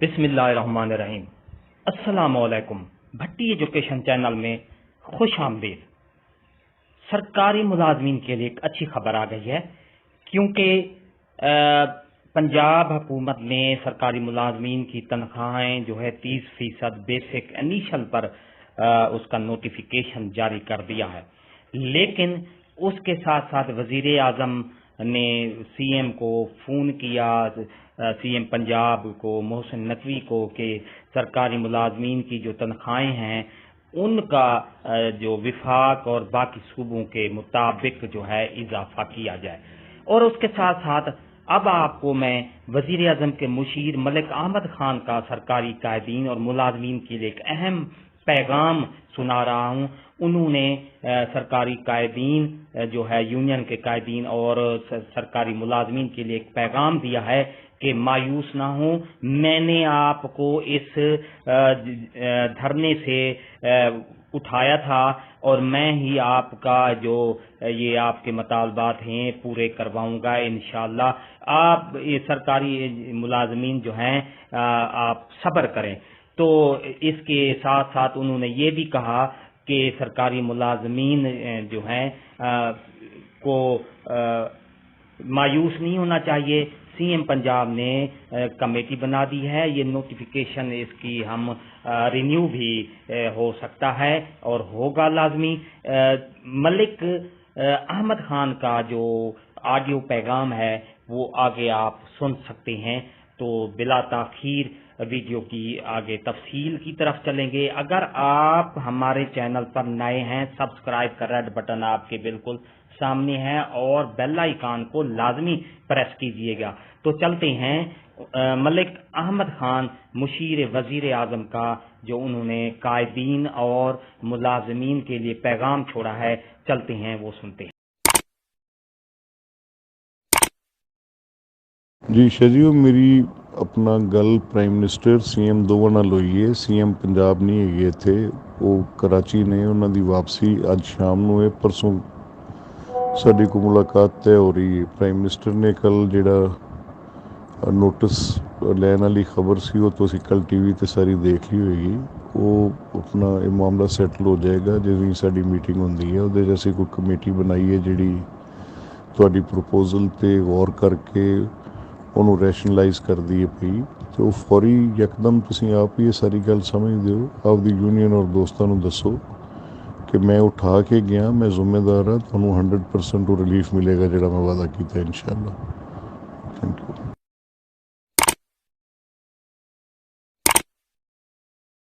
بسم اللہ الرحمن الرحیم۔ السلام علیکم۔ بھٹی ایجوکیشن چینل میں خوش آمدید۔ سرکاری ملازمین کے لیے ایک اچھی خبر آ گئی ہے، کیونکہ پنجاب حکومت نے سرکاری ملازمین کی تنخواہیں جو ہے 30% بیسک انیشل پر اس کا نوٹیفیکیشن جاری کر دیا ہے، لیکن اس کے ساتھ ساتھ وزیر اعظم نے سی ایم کو فون کیا، سی ایم پنجاب کو محسن نقوی کو، کہ سرکاری ملازمین کی جو تنخواہیں ہیں ان کا جو وفاق اور باقی صوبوں کے مطابق جو ہے اضافہ کیا جائے۔ اور اس کے ساتھ ساتھ اب آپ کو میں وزیر اعظم کے مشیر ملک احمد خان کا سرکاری قائدین اور ملازمین کے لیے ایک اہم پیغام سنا رہا ہوں۔ انہوں نے سرکاری قائدین جو ہے یونین کے قائدین اور سرکاری ملازمین کے لیے ایک پیغام دیا ہے کہ مایوس نہ ہوں، میں نے آپ کو اس دھرنے سے اٹھایا تھا اور میں ہی آپ کا جو یہ آپ کے مطالبات ہیں پورے کرواؤں گا انشاءاللہ۔ آپ یہ سرکاری ملازمین جو ہیں آپ صبر کریں۔ تو اس کے ساتھ ساتھ انہوں نے یہ بھی کہا کہ سرکاری ملازمین جو ہیں کو مایوس نہیں ہونا چاہیے۔ سی ایم پنجاب نے کمیٹی بنا دی ہے، یہ نوٹیفیکیشن اس کی ہم رینیو بھی ہو سکتا ہے اور ہوگا لازمی۔ ملک احمد خان کا جو آڈیو پیغام ہے وہ آگے آپ سن سکتے ہیں، تو بلا تاخیر ویڈیو کی آگے تفصیل کی طرف چلیں گے۔ اگر آپ ہمارے چینل پر نئے ہیں، سبسکرائب کا ریڈ بٹن آپ کے بالکل سامنے ہے اور بیل آئیکن کو لازمی پریس کیجئے گا۔ تو چلتے ہیں ملک احمد خان مشیر وزیر اعظم کا جو انہوں نے قائدین اور ملازمین کے لیے پیغام چھوڑا ہے، چلتے ہیں وہ سنتے ہیں۔ جی شجیو، میری اپنا گل پرائم منسٹر سی ایم دوواں نال ہوئی ہے۔ سی ایم پنجاب نہیں ہے تھے، وہ کراچی نے، انہوں دی واپسی اج شام نو ہے۔ پرسوں ساری کو ملاقات طے ہو رہی ہے۔ پرائم منسٹر نے کل جڑا نوٹس لین والی خبر سی وہ تو اسی کل ٹی وی تے ساری دیکھ لی ہوئے گی۔ وہ اپنا یہ معاملہ سیٹل ہو جائے گا جی ساری میٹنگ ہوندی ہے، وہ اسی کوئی کمیٹی بنائی ہے جڑی تہاڈی پروپوزل تے غور کر کے انہوں ریشنلائز کر دی پئی، تو وہ فوری یکدم تسی آپ یہ ساری گل سمجھ دیو، آپ دی یونین اور دوستاں نوں دسو کہ میں اٹھا کے گیا، میں ذمہ دار ہاں، تانوں 100% ریلیف ملے گا جڑا میں وعدہ کیتا ہے انشاءاللہ۔